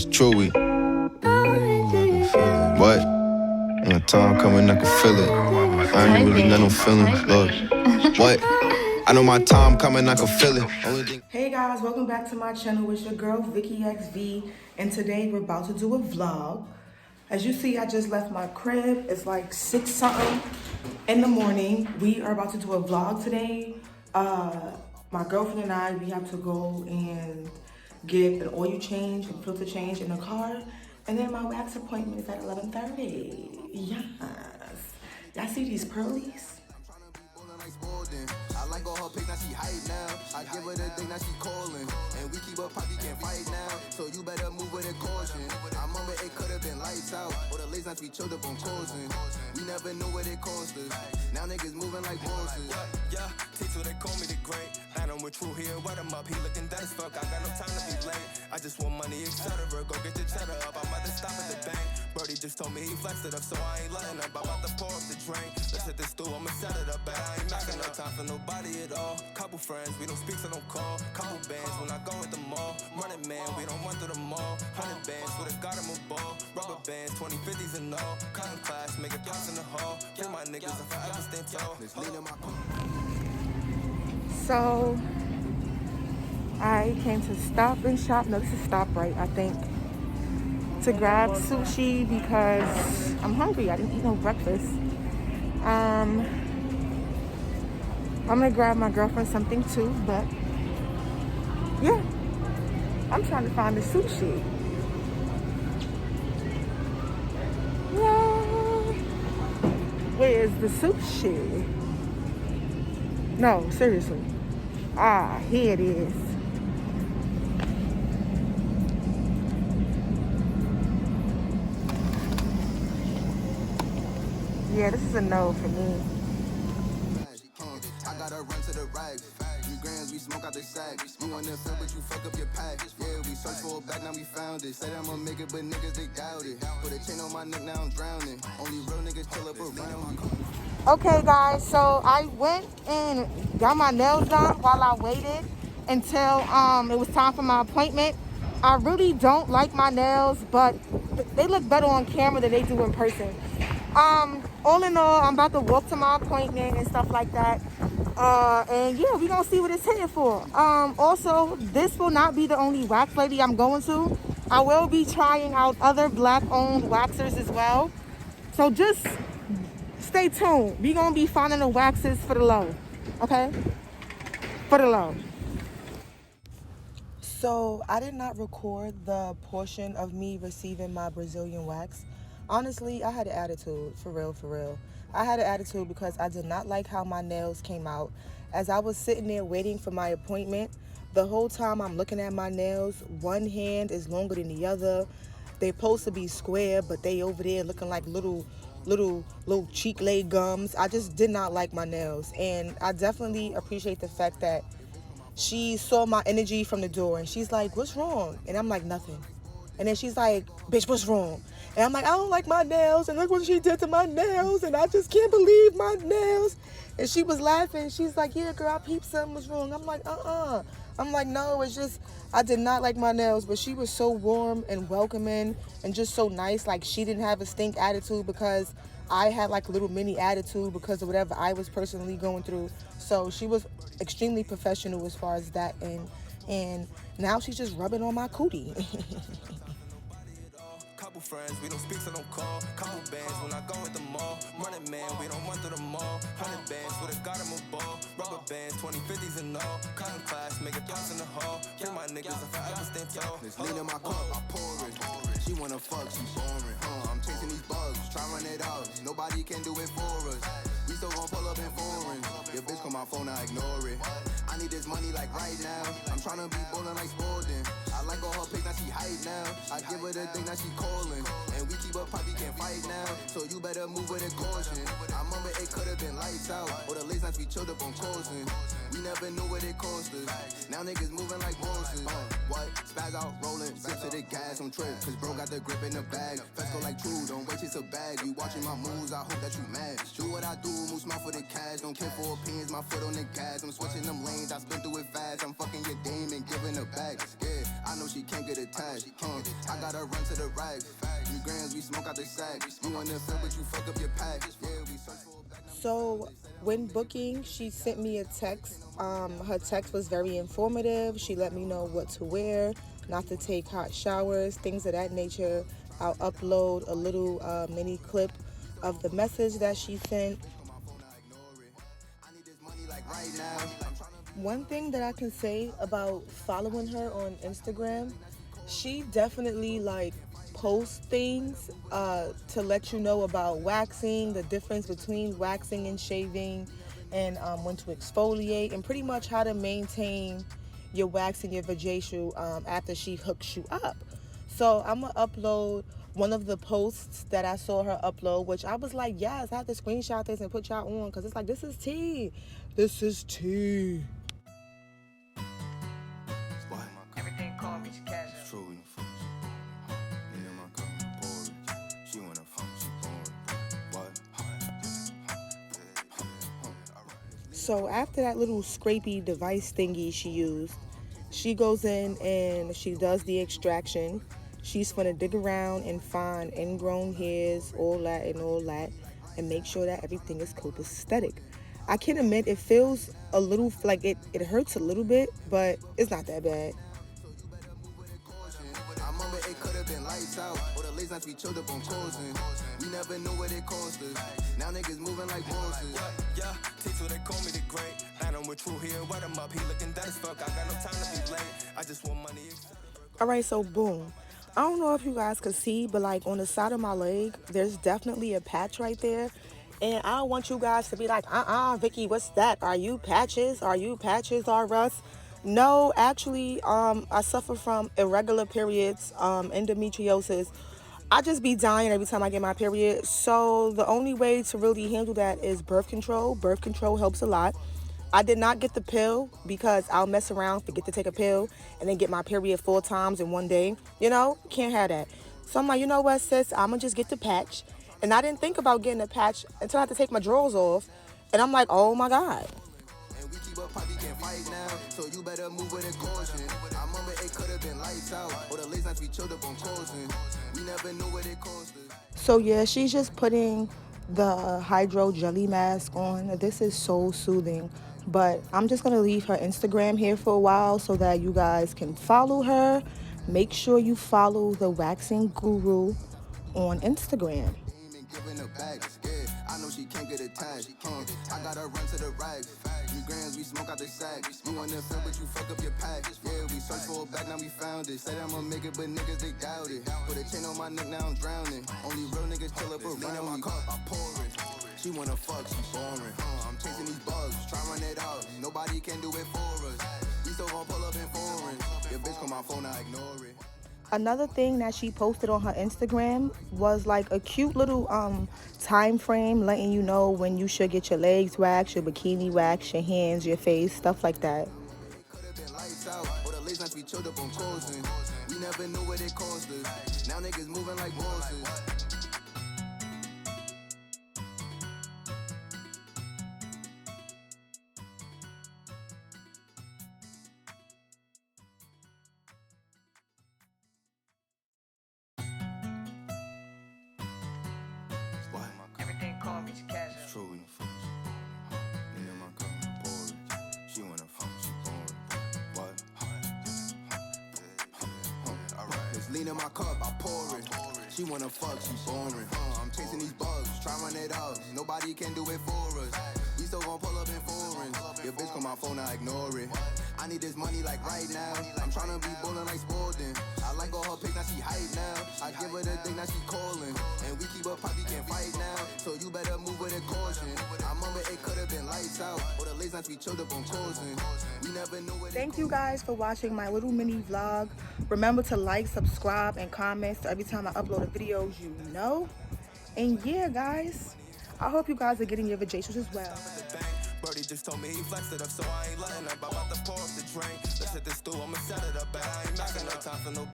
It's Chewy. What? When the time coming, I can feel it. I ain't really got no feelings. Look. What? I know my time coming, I can feel it. Hey guys, welcome back to my channel. It's your girl Vicky XV, and today we're about to do a vlog. As you see, I just left my crib. It's like 6 something in the morning. We are about to do a vlog today. My girlfriend and I, we have to go and get an oil change and filter change in the car, and then my wax appointment is at 11:30. Yes. Y'all see these pearlies? I like all her pics, now she hype now. I give her the thing, now she calling. And we keep up, poppy can't fight now. So you better move with a caution. I remember it could have been lights out. Or the late nights we chilled up on causing. We never knew what it cost us. Now niggas moving like bosses. Yeah, Tito, they call me the great. And I'm with True here, wet him up. He looking dead as fuck, I got no time to be late. I just want money, etc. Go get your cheddar up, I'm about to stop at the bank. Birdie just told me he flexed it up, so I ain't letting up. I'm about to pour up the drink. Let's hit this stool, I'ma set it up. But I ain't knocking no time for nobody at all. Couple friends, we don't speak, so don't call. Couple bands when I go at the mall. Running man, we don't run through the mall. 100 bands, would've got him a ball. Rubber bands, 2050s and all. Cutting class, make it pass in the hall. Free my niggas, I forever stand tall. So I came to Stop and Shop. No, this is ShopRite, I think, to grab sushi because I'm hungry. I didn't eat no breakfast. I'm gonna grab my girlfriend something too, but yeah, I'm trying to find the sushi. Yeah. Where is the sushi? No, seriously. Ah, here it is. Yeah, this is a no for me. I gotta run to the rags. 3 grams, we smoke out the sack. You on the field, but you fuck up your pack. Yeah, we searched for it back, now we found it. Said I'ma make it, but niggas, they doubt it. Put a chain on my neck, now I'm drowning. Only real niggas chill up around me. Okay, guys, so I went and got my nails done while I waited until it was time for my appointment. I really don't like my nails, but they look better on camera than they do in person. All in all, I'm about to walk to my appointment and stuff like that. And yeah, we're gonna see what it's hitting for. Also, this will not be the only wax lady I'm going to. I will be trying out other black-owned waxers as well. So just stay tuned. We're gonna be finding the waxes for the low, okay? For the low. So I did not record the portion of me receiving my Brazilian wax. Honestly, I had an attitude, for real. I had an attitude because I did not like how my nails came out. As I was sitting there waiting for my appointment, the whole time I'm looking at my nails, one hand is longer than the other. They're supposed to be square, but they over there looking like little cheek lay gums. I just did not like my nails, and I definitely appreciate the fact that she saw my energy from the door and she's like, "What's wrong?" And I'm like, "Nothing." And then she's like, "Bitch, what's wrong?" And I'm like, "I don't like my nails, and look what she did to my nails, and I just can't believe my nails." And she was laughing. She's like, "Yeah, girl, I peeped something was wrong." I'm like, I'm like, "No, it's just I did not like my nails." But she was so warm and welcoming and just so nice. Like, she didn't have a stink attitude because I had like a little mini attitude because of whatever I was personally going through. So she was extremely professional as far as that, and now she's just rubbing on my cootie. Couple friends, we don't speak, so don't call. Couple bands when I go at the mall. Running man, we don't run through the mall. 100 bands, would've got him a ball. Rubber bands, 2050s and all. Cutting class, make it pass in the hall. Free my niggas, I forever stand tall. This lean in my cup, I pour it. She wanna fuck, she boring. I'm chasing these bugs, try run it out. Nobody can do it for us. We still gon' pull up in foreign. Your bitch call my phone, I ignore it. I need this money like right now. I'm tryna be ballin' like Sporting. I like all her pics, now she hype now. I give her the thing, now she calling. And we keep up, poppy can't fight now. So you better move with a caution. I remember it could have been lights out. Or the late nights we chilled up on causing. We never knew what it cost us. Now niggas moving like bosses. What? Spaz out, rolling, zip to the gas on trip. Cause bro got the grip in the bag. Let's go like true, don't wait, it's a bag. You watching my moves, I hope that you mad. Do what I do, move smart for the cash. Don't care for opinions, my foot on the gas. I'm switching them lanes, I spin through it fast. I'm fucking your dame and giving her back. Yeah, I know she she can't get attached. I gotta run to the racks. 3 grams, we smoke out the sack. You wanna feel, but you fuck up your pack. Yeah, we search for a back. So when booking, she sent me a text. Her text was very informative. She let me know what to wear, not to take hot showers, things of that nature. I'll upload a little mini clip of the message that she sent. One thing that I can say about following her on Instagram, she definitely like posts things to let you know about waxing, the difference between waxing and shaving, and when to exfoliate, and pretty much how to maintain your wax and your vajacial after she hooks you up. So I'm gonna upload one of the posts that I saw her upload, which I was like, yes, I have to screenshot this and put y'all on, because it's like, this is tea. This is tea. Everything called me casual. True, we the first. Me and my cousin bored. She wanna fuck, she bored. What? So after that little scrapey device thingy she used, she goes in and she does the extraction. She's gonna dig around and find ingrown hairs, all that, and make sure that everything is copacetic. I can admit it feels a little like it hurts a little bit, but it's not that bad. I remember it could have been lights out, or the late nights we chilled up on coursing. We never knew what it cost us. Now niggas moving like bosses. Yeah, teacher, they call me the great. And I'm with True here, wet him up. He looking dead as fuck. I got no time to be late. I just want money. All right, so boom. I don't know if you guys could see, but like on the side of my leg, there's definitely a patch right there. And I don't want you guys to be like, Vicky, what's that? Are you patches? Are you patches or Russ? No, actually, I suffer from irregular periods, endometriosis. I just be dying every time I get my period. So the only way to really handle that is birth control. Birth control helps a lot. I did not get the pill because I'll mess around, forget to take a pill, and then get my period 4 times in one day. You know, can't have that. So I'm like, you know what, sis, I'm going to just get the patch. And I didn't think about getting a patch until I had to take my drawers off. And I'm like, oh my God. And we keep up, poppy can't fight now, so you better move with a caution. I remember it could have been lights out, or the late nights we chilled up on coursing. We never knew what it cost us. So yeah, she's just putting the hydro jelly mask on. This is so soothing. But I'm just going to leave her Instagram here for a while so that you guys can follow her. Make sure you follow the Waxing Guru on Instagram. Giving her back, yeah. I know she can't get attached. I gotta run to the racks. 3 grams, we smoke out the sack. You wanna feel, but you fuck up your pack. Yeah, we searched for a back, now we found it. Said I'ma make it, but niggas they doubt it. Put a chain on my neck, now I'm drowning. Only real niggas chill up around me. I pour it. She wanna fuck, she boring. I'm chasing these bugs, try run it out. Nobody can do it for us. We still gon' pull up in foreign. Your bitch call my phone, I ignore it. Another thing that she posted on her Instagram was like a cute little time frame letting you know when you should get your legs waxed, your bikini waxed, your hands, your face, stuff like that. Could have been lights out, or the late nights we chilled up on coursing. We never knew what it cost us. Now niggas moving like bosses. Everything called me casual. True, we the first. Me and my cousin bored. She wanna fuck, she bored. What? Alright. It's lean in my cup, I pour it. She wanna fuck, she boring. I'm chasing these bugs, try run it out. Nobody can do it for us. We still gon' pull up in foreign. Your bitch call my phone, I ignore it. I need this money like right now. I'm tryna be ballin' like Sporting. I like all her pics, now she hype now. I give her the thing, now she calling. And we keep up, poppy can't fight now. So you better move with a caution. I remember it could have been lights out, or the late nights we chilled up on coursing. We never knew what. Thank you guys for watching my little mini vlog. Remember to like, subscribe, and comment so every time I upload a video, you know. And yeah, guys, I hope you guys are getting your vajacials as well. Birdie just told me he flexed it up, so I ain't letting up. I'm about to pour up the drink. Let's hit this stool, I'ma set it up, but I ain't got no time for no